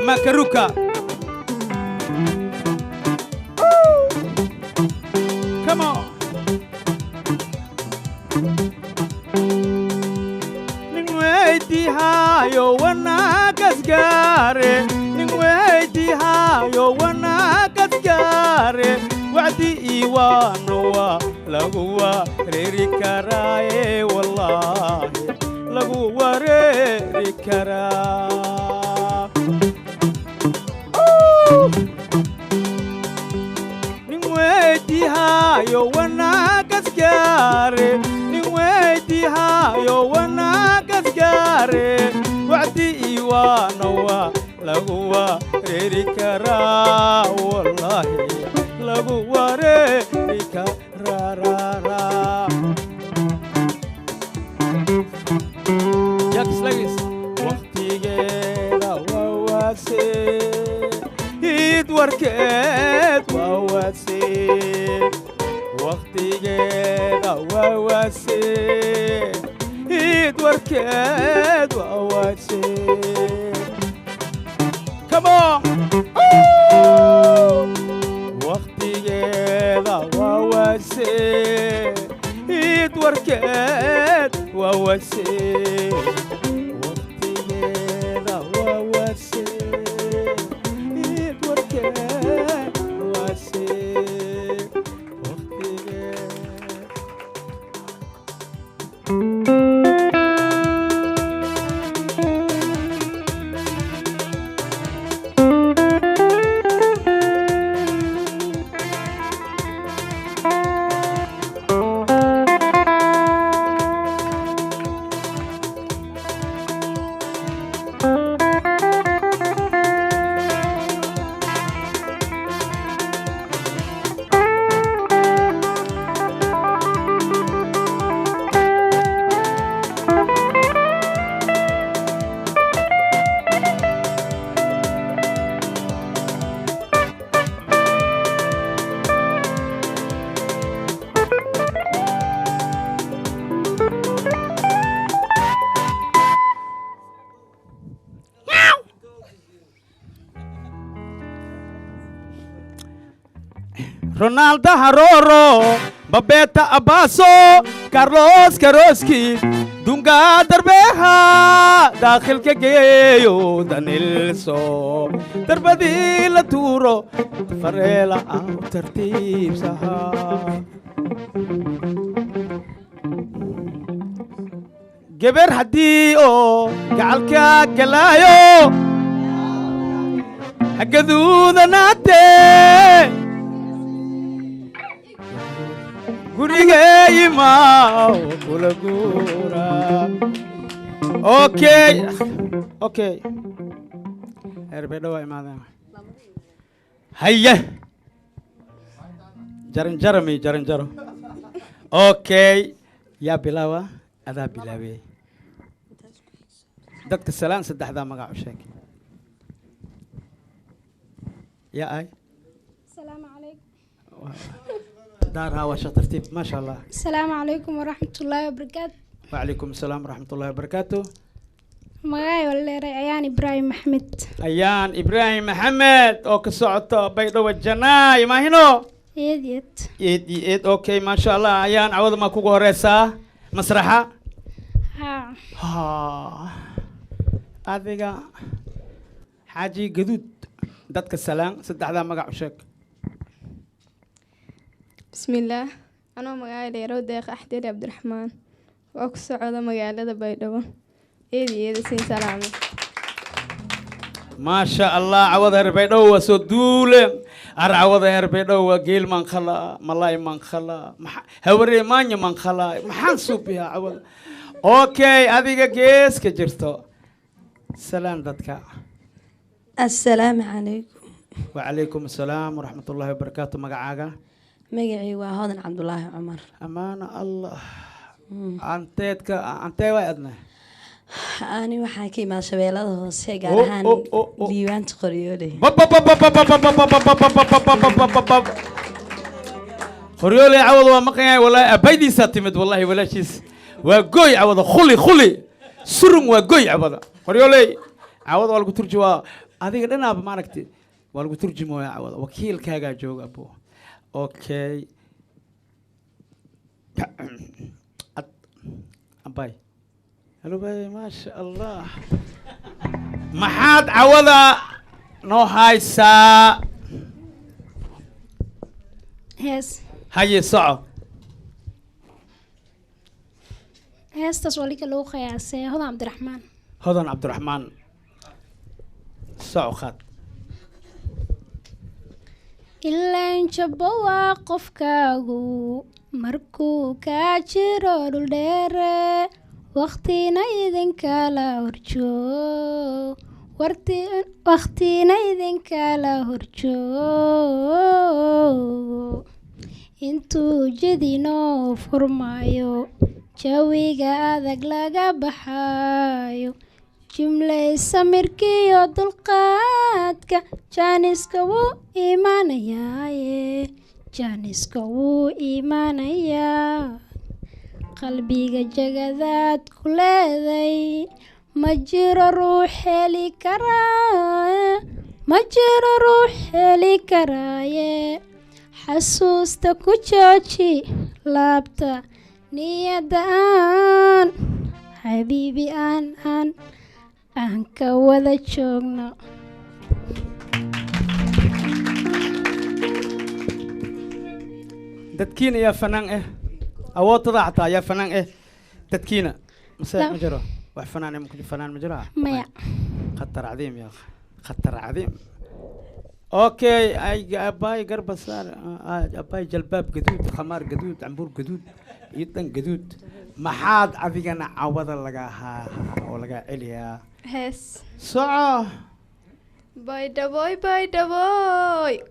makaruka come on ningweiti hayo wana kasgare ningweiti hayo wana kasgare wadi iwanowa laguwa riri karaye wallahi laguwa riri kara ningweiti hayo wana kasgare ningweiti hayo wana kasgare wadi iwanowa laguwa riri kara wallahi lagu wareri karara Jaks lagis waqtigeeda wawase id warkeed wawase waqtigeeda wawase id warkeed wawase come on waqtigeeda wawase id warkeed wawase waqtigeeda wawase id warkeed wawase Ronaldo Haroro, Babetta Abaso, Carlos Karoski, Dunga Darbeha, Dakhil Kegeyo, Danilso, Darbadila Turo, Farela Tertib Saha. Geber Hadio, Galka Galayo, Hagadu the Nate. Gurige ima kulagura okay erbedo way maadaan haye jaran jaro okay ya bilawa ada bilawe dadka salaan saddexda magac u sheeg ya ay السلام عليكم دارها وشا ترتيب ما شاء الله. السلام عليكم ورحمة الله وبركاته. وعليكم السلام ورحمة الله وبركاته. مغاي ولا أيان إبراهيم محمد. أيان إبراهيم محمد أو كسعت بيضة والجناي ما هنا. يد أوكي ما شاء الله أيان عوض ما كوكو رسا مسرحة. ها هذا حاجي جدود دتك السلام صدق هذا ما قاعد شك. بسم الله أنا مقالي روديق أحدي عبد الرحمن وأكسو على مقالة بيضة إيدي سين سلامة ما شاء الله عوض هربيدو وسدول عوض هربيدو وقيل من خلا ملاي من خلا هوري ماني من خلا محنسو بها عوض أوكي هذه جيس كجرتو سلام دتك السلام عليكم وعليكم السلام ورحمة الله وبركاته مقعاقا مقعي وهذا عبد الله عمر أمان الله أنتيتك أنتي وأدنى أنا وحكي مع شبيلة هوسي قالهان ديوان قريولي قريولي عوض ومقعي ولا أبيدي ساتمد والله ولا شيس وقوي عوض خلي سرم وقوي عوض قريولي عوض والله ترجوا adiga dhanaaba maaragtay waa lagu turjumooyaa cawada wakiilkaagaa jooga abo okay abay halo bay maasha allah maxaad cawada noo haysaa hees haye soco heestaas walika lagu qiyaasay hodan cabdiraxmaan hodan cabdiraxmaan soco khaad ilaan jabbo waa qofkaagu markuu kaa jiro dhul dheere waqtina idinkala horjoog waqtina idinkala horjoogo intuu jidinoo furmayo jawiga adag laga baxayo jimlay samirkiyo dulqaadka jaaniska wuu iimanayaaye jaaniska wuu iimanayaa qalbiga jagadaad ku leeday ma jiro ruux heli karaaye ma jiro ruux heli karaaye xasuusta ku jooji laabta niyadda aan xabiibi aan ka wada joogno dadkiina yaa fanaan awoodtada xataa yaa fanaan dadkiina mase ma jiro wax fanaan ma jiro maya khatar cadiim yaa khatar cadiim okay ay abay garbasaar abay jalbaab gaduud khamaar gaduud cambuur gaduud iyo dhan gaduud maxaad adigana cawada laga haa oo laga celiyaa hees soco baydhaboy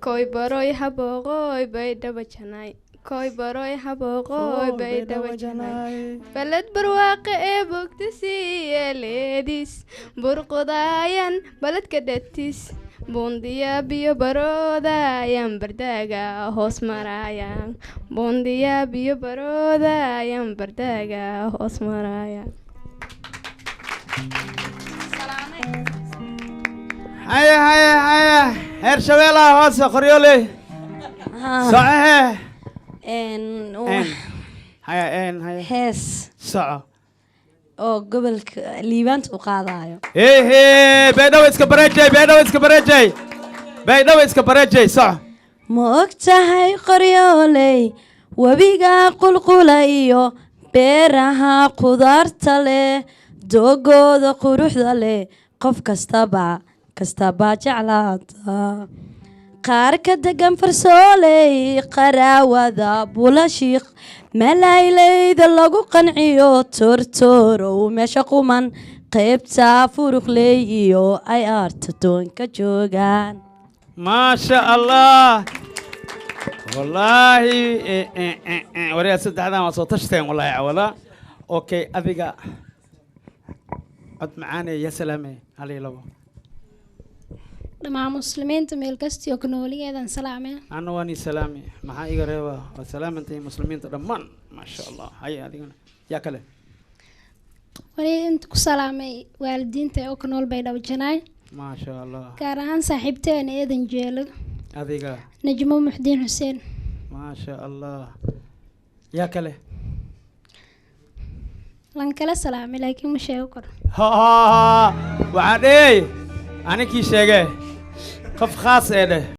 koy baroy habooqoy baydhabo janay koy baroy habooqoy baydhabo janay baled barwaaqe ee bogtisiiye leedis burqudaayan baledka dhatis bundiya biyo baroodayan bardaaga hoos maraayan bundiya biyo baroodayan bardaaga hoos maraayan haya heer shabeelaha hoose qoryooley socohe haya hees soco oo gobolka liibaanta u qaadayo ehe baydhabo iska bareejay soco ma og tahay qoryooley webiga qulqula iyo beeraha qudaarta leh doogooda quruxda leh qof kastaba jeclaata qaar ka degan farsooley qaraawada bulashiiq malayleyda lagu qanciyo tortorow meesha quman qaybta furuqley iyo ay aartadoonka joogaan maasha allah wallaahi wariyaa saddexdan waa soo tashteen wallaahi cawada okay adiga cod macaane ya salaame halii labo dhammaan muslimiinta meel kastio ku nooligeedan salaame ana waa nii salaami maxaa iga reeba waa salaamantahay muslimiinta dhammaan maasha allah haya adigana yaa kale wali inta ku salaamay waalidiinta oo ku nool baydhabo janaay maasha allah gaar ahaan saaxiibteena eedan jeelo adiga najmo muxdiin xuseen maasha allah yaa kale lan kala salaamay laakiin ma sheego karo waxaa dheey aninkii sheege qof khaas ee dheh